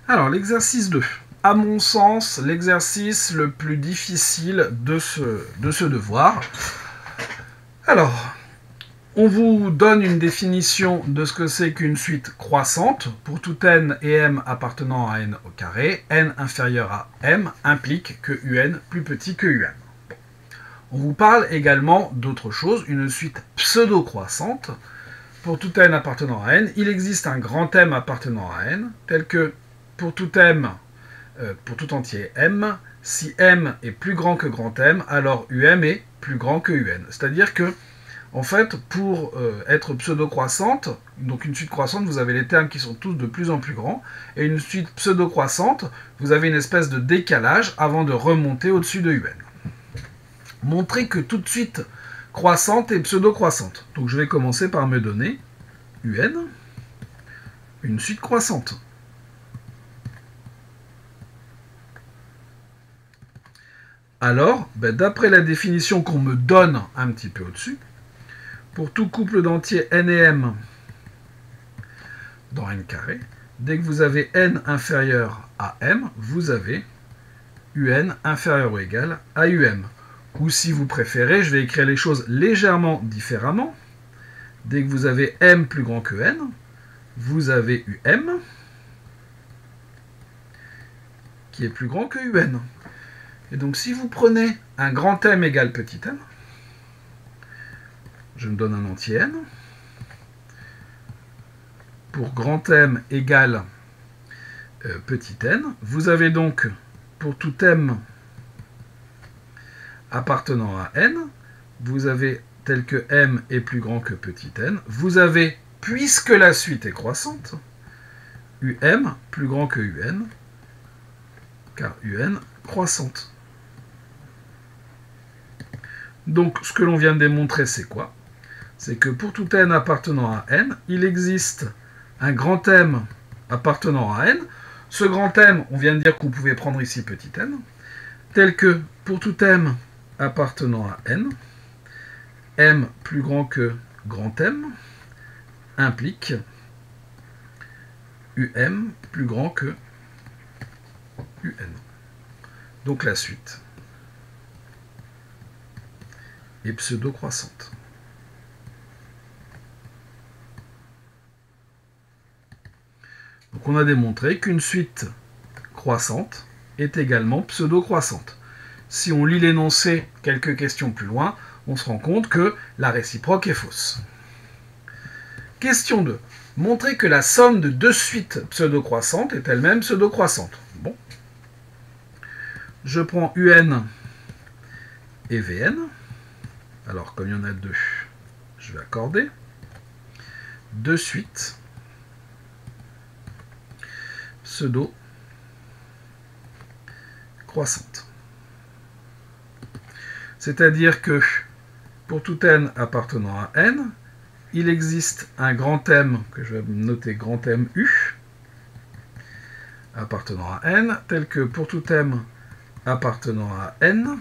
Alors, l'exercice 2. À mon sens, l'exercice le plus difficile de ce devoir. Alors, on vous donne une définition de ce que c'est qu'une suite croissante. Pour tout n et m appartenant à n au carré, n inférieur à m implique que un plus petit que un. On vous parle également d'autre chose, une suite pseudo-croissante. Pour tout n appartenant à n, il existe un grand M appartenant à n, tel que pour tout m, pour tout entier m, si m est plus grand que grand M, alors um est plus grand que un. C'est-à-dire que, en fait, pour être pseudo-croissante, donc une suite croissante, vous avez les termes qui sont tous de plus en plus grands, et une suite pseudo-croissante, vous avez une espèce de décalage avant de remonter au-dessus de un. Montrez que toute suite croissante et pseudo-croissante. Donc je vais commencer par me donner un, une suite croissante. Alors, d'après la définition qu'on me donne un petit peu au-dessus, pour tout couple d'entiers n et m dans n carré, dès que vous avez n inférieur à m, vous avez un inférieur ou égal à um. Ou si vous préférez, je vais écrire les choses légèrement différemment. Dès que vous avez m plus grand que n, vous avez um qui est plus grand que un. Et donc si vous prenez un grand M égale petit m, je me donne un entier n, pour grand M égale petit n, vous avez donc pour tout m appartenant à n, vous avez tel que m est plus grand que petit n, vous avez, puisque la suite est croissante, plus grand que un, car un croissante. Donc ce que l'on vient de démontrer, c'est quoi? C'est que pour tout n appartenant à n, il existe un grand M appartenant à n. Ce grand M, on vient de dire qu'on pouvait prendre ici petit n, tel que pour tout m appartenant à n, m plus grand que grand M implique plus grand que un. Donc la suite est pseudo-croissante. Donc on a démontré qu'une suite croissante est également pseudo-croissante. Si on lit l'énoncé quelques questions plus loin, on se rend compte que la réciproque est fausse. Question 2. Montrer que la somme de deux suites pseudo-croissantes est elle-même pseudo-croissante. Bon. Je prends un et vn. Alors, comme il y en a deux, je vais accorder. Deux suites pseudo-croissantes. C'est-à-dire que pour tout n appartenant à n, il existe un grand M, que je vais noter grand M U, appartenant à n, tel que pour tout M appartenant à n,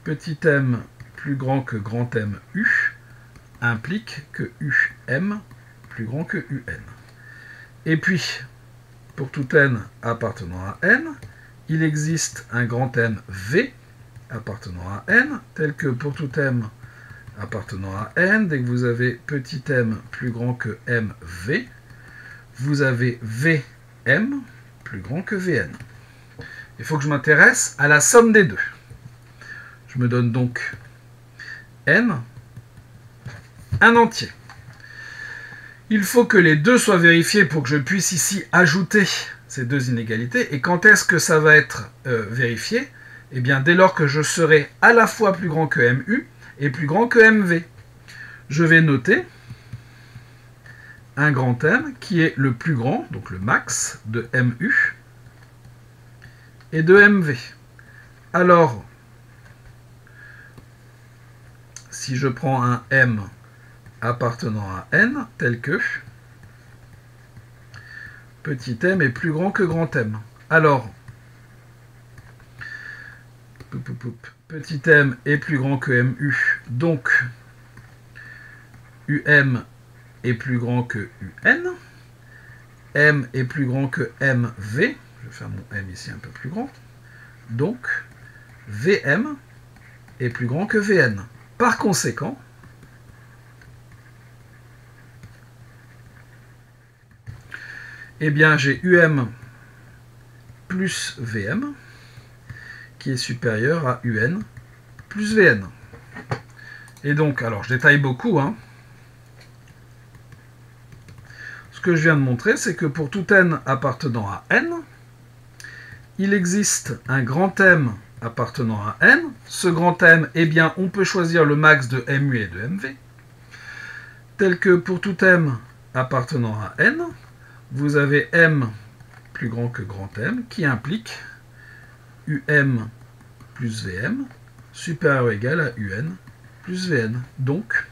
petit m plus grand que grand M U implique que um plus grand que un. Et puis, pour tout n appartenant à n, il existe un grand M V appartenant à n, tel que pour tout m appartenant à n, dès que vous avez petit m plus grand que mv, vous avez vm plus grand que vn. Il faut que je m'intéresse à la somme des deux. Je me donne donc n, un entier. Il faut que les deux soient vérifiés pour que je puisse ici ajouter ces deux inégalités. Et quand est-ce que ça va être vérifié? Eh bien, dès lors que je serai à la fois plus grand que mu et plus grand que mv. Je vais noter un grand M qui est le plus grand, donc le max de mu et de mv. Alors, si je prends un m appartenant à n, tel que petit m est plus grand que grand M. Alors, petit m est plus grand que mu, donc est plus grand que un. m est plus grand que mv, je vais faire mon m ici un peu plus grand, donc vm est plus grand que vn. Par conséquent, eh bien j'ai um plus vm qui est supérieur à un plus vn. Et donc, alors je détaille beaucoup, hein. Ce que je viens de montrer, c'est que pour tout n appartenant à n, il existe un grand M appartenant à n. Ce grand M, eh bien, on peut choisir le max de mu et de mv, tel que pour tout m appartenant à n, vous avez m plus grand que grand M, qui implique um plus vm supérieur ou égal à un plus vn. Donc,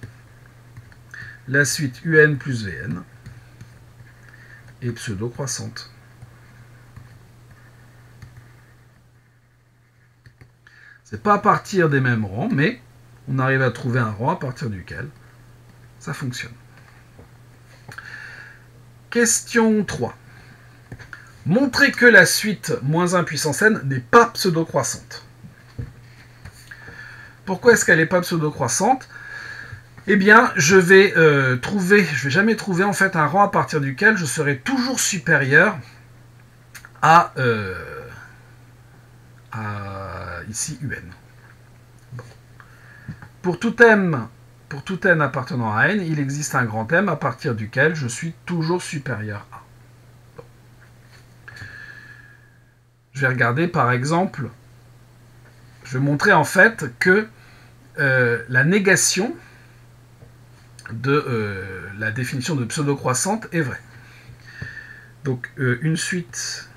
la suite un plus vn est pseudo-croissante. C'est pas à partir des mêmes rangs, mais on arrive à trouver un rang à partir duquel ça fonctionne. Question 3. Montrer que la suite moins 1 puissance n n'est pas pseudo-croissante. Pourquoi est-ce qu'elle n'est pas pseudo-croissante? Eh bien, je vais jamais trouver en fait un rang à partir duquel je serai toujours supérieur à ici un. Bon. Pour tout n appartenant à n, il existe un grand M à partir duquel je suis toujours supérieur à. Bon. Je vais regarder par exemple, je vais montrer en fait que la négation de la définition de pseudo-croissante est vraie. Donc une suite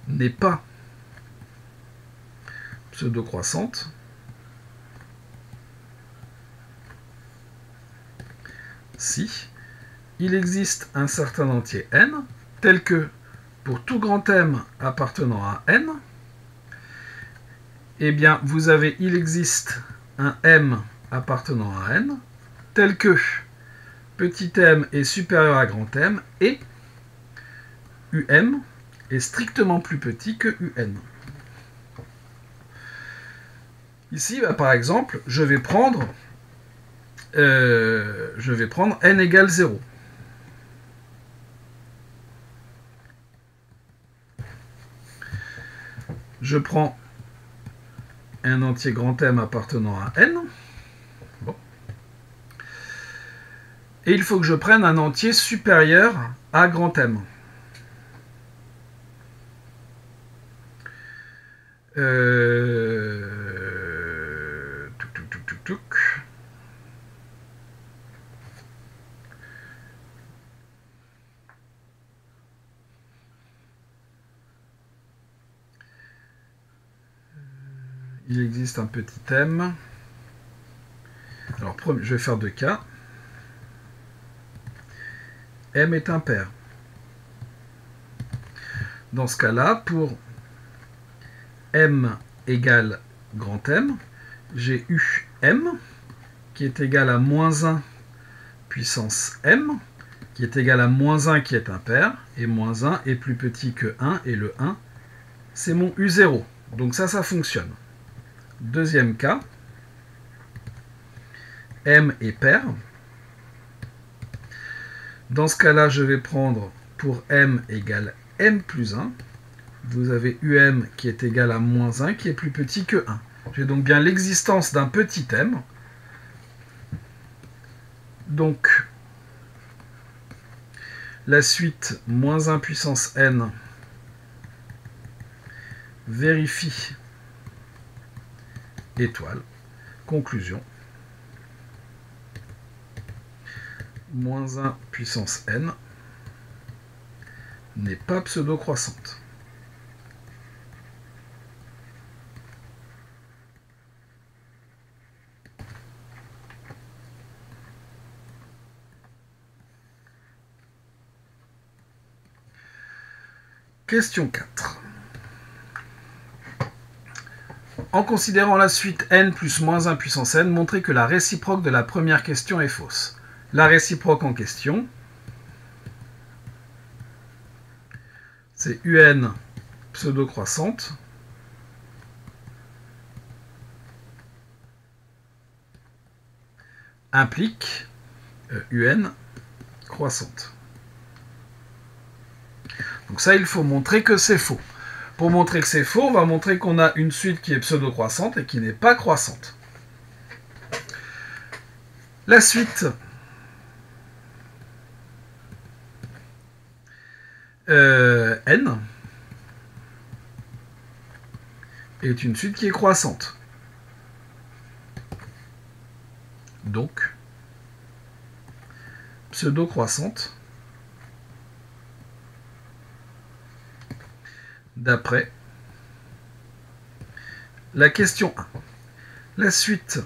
n'est pas pseudo-croissante si il existe un certain entier n, tel que pour tout grand M appartenant à n, eh bien il existe un M appartenant à n, tel que petit m est supérieur à grand M et um est strictement plus petit que un. Ici, par exemple, je vais prendre n égale 0. Je prends un entier grand M appartenant à n. Bon. Et il faut que je prenne un entier supérieur à grand M. Il existe un petit M. Alors, je vais faire 2 cas. M est impair. Dans ce cas-là, pour M égale grand M, j'ai UM qui est égal à moins 1 puissance M, qui est égal à moins 1 qui est impair, et moins 1 est plus petit que 1, et le 1, c'est mon U0. Donc ça fonctionne. Deuxième cas, M est pair. Dans ce cas-là, je vais prendre pour M égale M plus 1. Vous avez UM qui est égal à moins 1, qui est plus petit que 1. J'ai donc bien l'existence d'un petit M. Donc, la suite moins 1 puissance n vérifie étoile. Conclusion. Moins 1 puissance n n'est pas pseudo-croissante. Question 4. En considérant la suite n plus moins 1 puissance n, montrez que la réciproque de la première question est fausse. La réciproque en question, c'est UN pseudo-croissante implique UN croissante. Donc ça, il faut montrer que c'est faux. Pour montrer que c'est faux, on va montrer qu'on a une suite qui est pseudo-croissante et qui n'est pas croissante. La suite N est une suite qui est croissante. Donc, pseudo-croissante d'après la question 1. La suite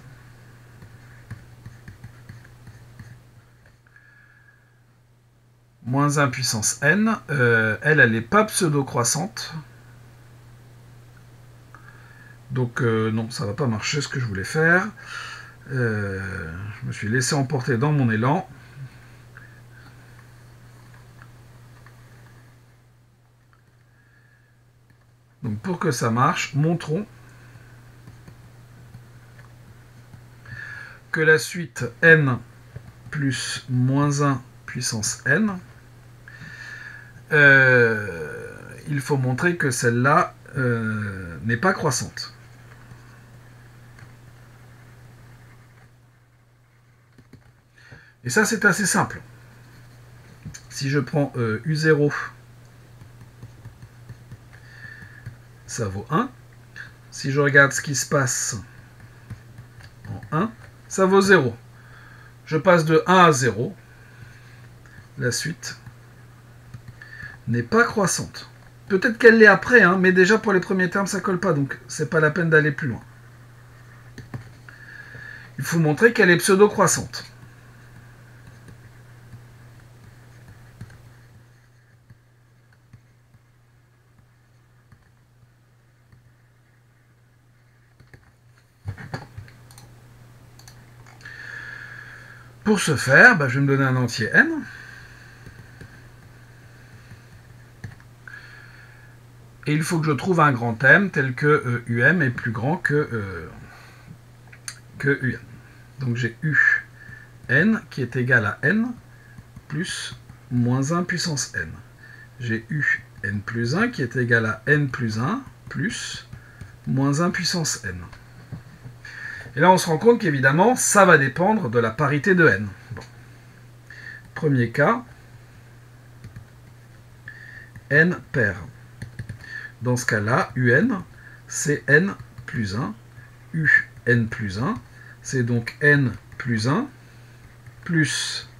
moins 1 puissance n, elle n'est pas pseudo-croissante. Donc non, ça ne va pas marcher ce que je voulais faire. Je me suis laissé emporter dans mon élan. Donc pour que ça marche, montrons que la suite n plus moins 1 puissance n, il faut montrer que celle-là n'est pas croissante. Et ça, c'est assez simple. Si je prends U0, ça vaut 1. Si je regarde ce qui se passe en 1, ça vaut 0. Je passe de 1 à 0. La suite n'est pas croissante. Peut-être qu'elle l'est après, hein, mais déjà pour les premiers termes, ça ne colle pas, donc c'est pas la peine d'aller plus loin. Il faut montrer qu'elle est pseudo-croissante. Pour ce faire, je vais me donner un entier n. Et il faut que je trouve un grand m tel que UM est plus grand que UN. Donc j'ai UN qui est égal à n plus moins 1 puissance n. J'ai UN plus 1 qui est égal à n plus 1 plus moins 1 puissance n. Et là, on se rend compte qu'évidemment, ça va dépendre de la parité de n. Bon. Premier cas, n pair. Dans ce cas-là, UN, c'est n plus 1. UN plus 1, c'est donc n plus 1 plus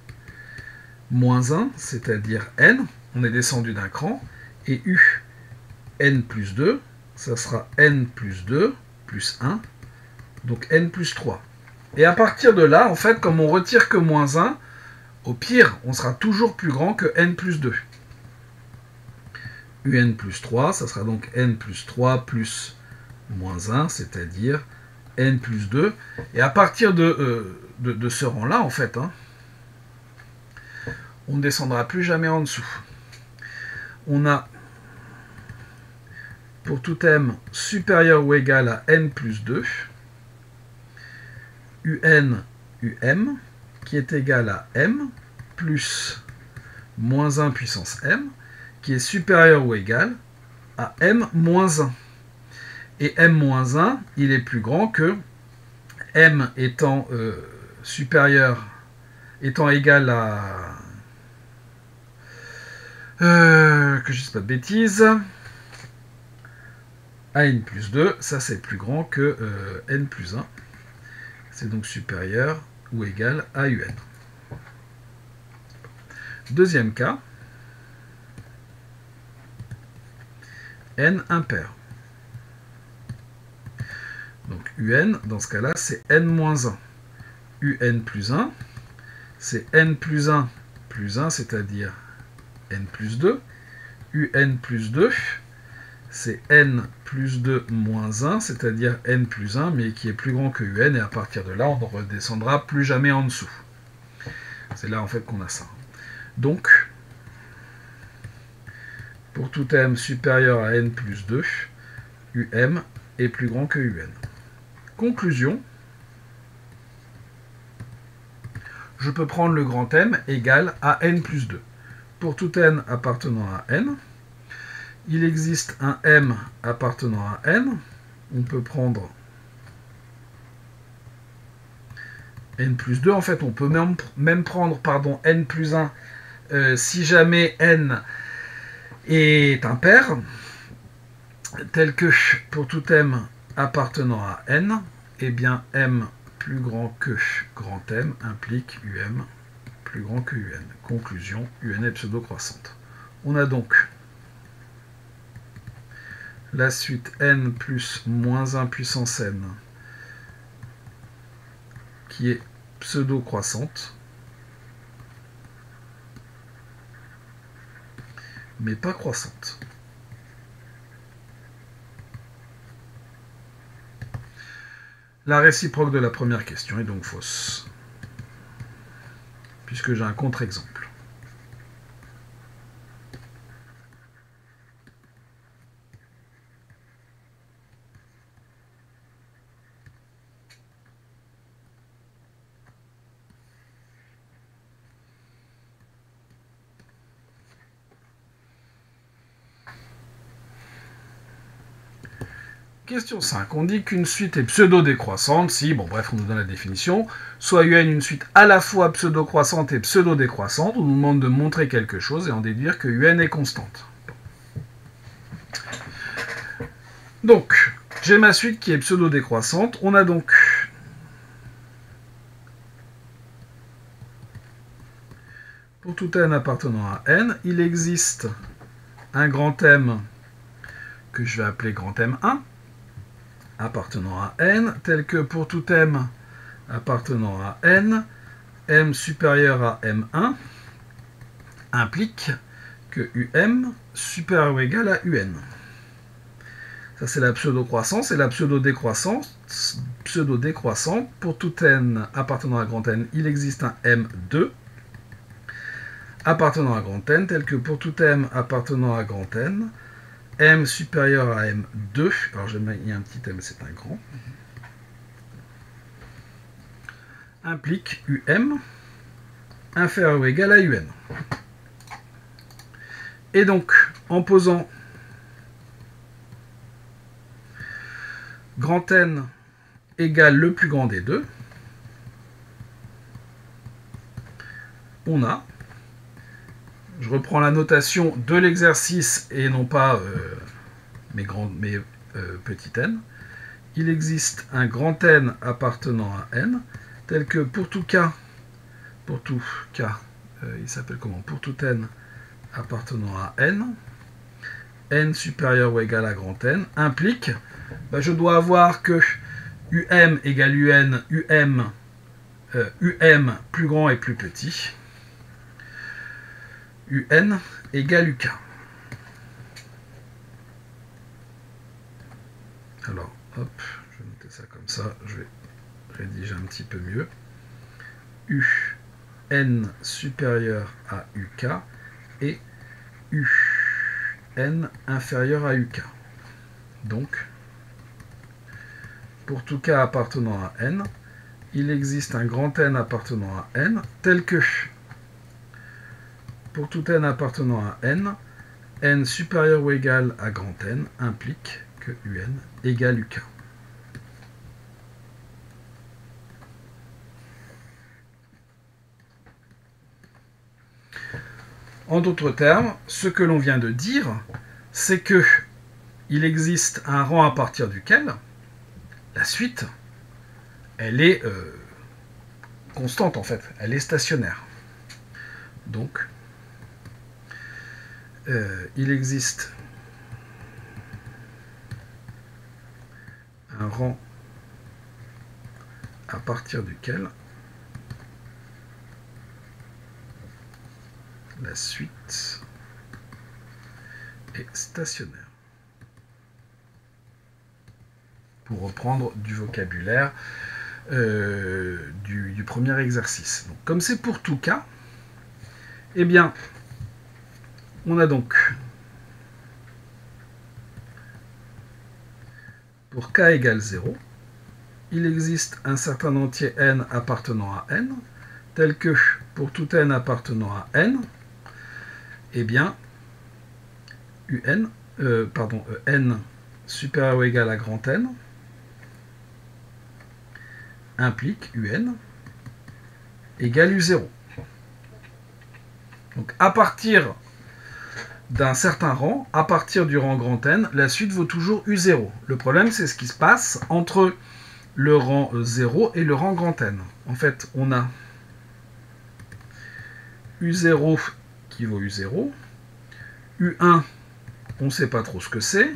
moins 1, c'est-à-dire n. On est descendu d'un cran. Et UN plus 2, ça sera n plus 2 plus 1. Donc n plus 3. Et à partir de là, en fait, comme on retire que moins 1, au pire, on sera toujours plus grand que n plus 2. UN plus 3, ça sera donc n plus 3 plus moins 1, c'est-à-dire n plus 2. Et à partir de ce rang-là, en fait, hein, on ne descendra plus jamais en dessous. On a, pour tout m supérieur ou égal à n plus 2, UN UM qui est égal à m plus moins 1 puissance m qui est supérieur ou égal à m moins 1. Et m moins 1, il est plus grand que m étant supérieur, étant égal à... que je ne dise pas de bêtises, à n plus 2, ça c'est plus grand que n plus 1. C'est donc supérieur ou égal à UN. Deuxième cas, n impair. Donc UN, dans ce cas-là, c'est n-1. UN plus 1, c'est n plus 1 plus 1, c'est-à-dire n plus 2. UN plus 2, c'est n plus 2 moins 1, c'est-à-dire n plus 1, mais qui est plus grand que UN, et à partir de là, on ne redescendra plus jamais en dessous. C'est là, en fait, qu'on a ça. Donc, pour tout m supérieur à n plus 2, um est plus grand que un. Conclusion, je peux prendre le grand M égal à n plus 2. Pour tout n appartenant à n, il existe un m appartenant à n. On peut prendre n plus 2. En fait, on peut même prendre n plus 1 si jamais n est impair, tel que pour tout m appartenant à n, eh bien m plus grand que grand M implique um plus grand que un. Conclusion, un est pseudo-croissante. On a donc la suite n plus moins 1 puissance n qui est pseudo-croissante, mais pas croissante. La réciproque de la première question est donc fausse, puisque j'ai un contre-exemple. Question 5. On dit qu'une suite est pseudo-décroissante si, bon bref, on nous donne la définition, soit un une suite à la fois pseudo-croissante et pseudo-décroissante, on nous demande de montrer quelque chose et en déduire que un est constante. Donc, j'ai ma suite qui est pseudo-décroissante. On a donc pour tout n appartenant à n, il existe un grand M que je vais appeler grand M1, appartenant à n, tel que pour tout m appartenant à n, m supérieur à m1 implique que um supérieur ou égal à un. Ça, c'est la pseudo-croissance. Et la pseudo-décroissante, pour tout n appartenant à grand N, il existe un m2 appartenant à grand N, tel que pour tout m appartenant à grand N, m supérieur à m2, alors j'ai mis un petit m, c'est un grand, implique um inférieur ou égal à un. Et donc, en posant grand N égale le plus grand des deux, on a, je reprends la notation de l'exercice et non pas mes petits n, il existe un grand N appartenant à n, tel que pour tout k, il s'appelle comment? Pour tout n appartenant à n, n supérieur ou égal à grand N, implique, je dois avoir que um égale un, um plus grand et plus petit, un égale uk. Alors, hop, je vais noter ça comme ça, je vais rédiger un petit peu mieux. Un supérieur à uk et un inférieur à uk. Donc, pour tout k appartenant à n, il existe un grand N appartenant à n, tel que pour tout n appartenant à n, n supérieur ou égal à grand N implique que un égale uk. En d'autres termes, ce que l'on vient de dire, c'est que il existe un rang à partir duquel la suite, elle est constante en fait, elle est stationnaire. Donc, il existe un rang à partir duquel la suite est stationnaire. Pour reprendre du vocabulaire du premier exercice. Donc, comme c'est pour tout cas, eh bien, on a donc pour k égale 0, il existe un certain entier n appartenant à n, tel que pour tout n appartenant à n, eh bien, n supérieur ou égal à grand N implique un égale u0. Donc à partir d'un certain rang, à partir du rang grand N, la suite vaut toujours u0. Le problème, c'est ce qui se passe entre le rang 0 et le rang grand N. En fait, on a u0 qui vaut u0, u1, on ne sait pas trop ce que c'est,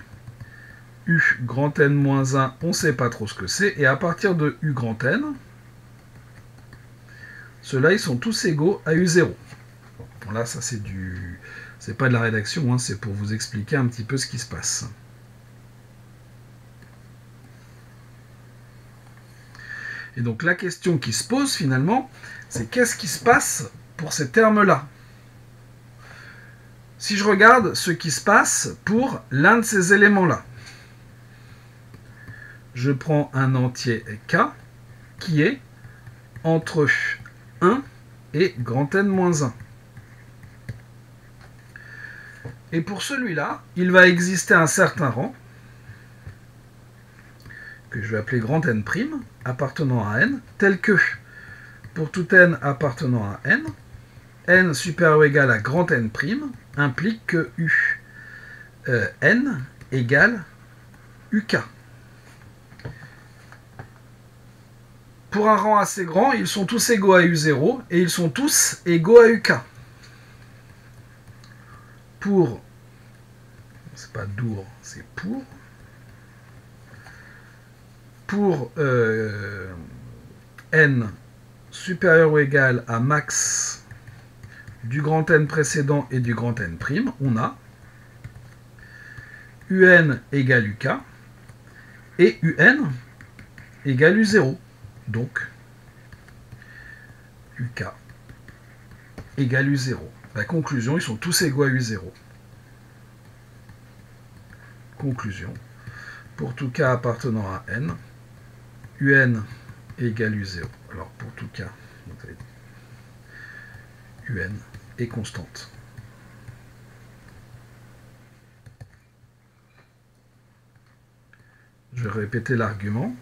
u grand N moins 1, on ne sait pas trop ce que c'est, et à partir de u grand N, ceux-là, ils sont tous égaux à u0. Bon, là, ça c'est pas de la rédaction, hein, c'est pour vous expliquer un petit peu ce qui se passe. Et donc la question qui se pose finalement, c'est qu'est-ce qui se passe pour ces termes-là? Si je regarde ce qui se passe pour l'un de ces éléments-là, je prends un entier k qui est entre 1 et grand N moins 1. Et pour celui-là, il va exister un certain rang, que je vais appeler grand N', appartenant à n, tel que, pour tout n appartenant à n supérieur ou égal à grand N' implique que n égale uk. Pour un rang assez grand, ils sont tous égaux à u0 et ils sont tous égaux à uk. Pour, c'est pas d'our, c'est pour n supérieur ou égal à max du grand N précédent et du grand N', on a un égale uk et un égale u0. Donc, uk égale u0. La conclusion, ils sont tous égaux à u0. Conclusion. Pour tout k appartenant à n, un égale u0. Alors, pour tout k, un est constante. Je vais répéter l'argument.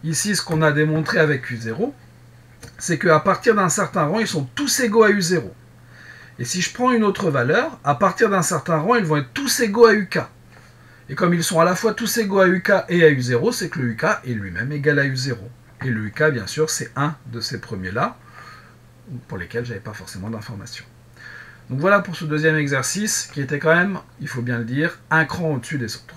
Ici, ce qu'on a démontré avec u0, c'est qu'à partir d'un certain rang, ils sont tous égaux à u0. Et si je prends une autre valeur, à partir d'un certain rang, ils vont être tous égaux à uk. Et comme ils sont à la fois tous égaux à uk et à u0, c'est que le uk est lui-même égal à u0. Et le uk, bien sûr, c'est un de ces premiers-là, pour lesquels je n'avais pas forcément d'informations. Donc voilà pour ce deuxième exercice, qui était quand même, il faut bien le dire, un cran au-dessus des autres.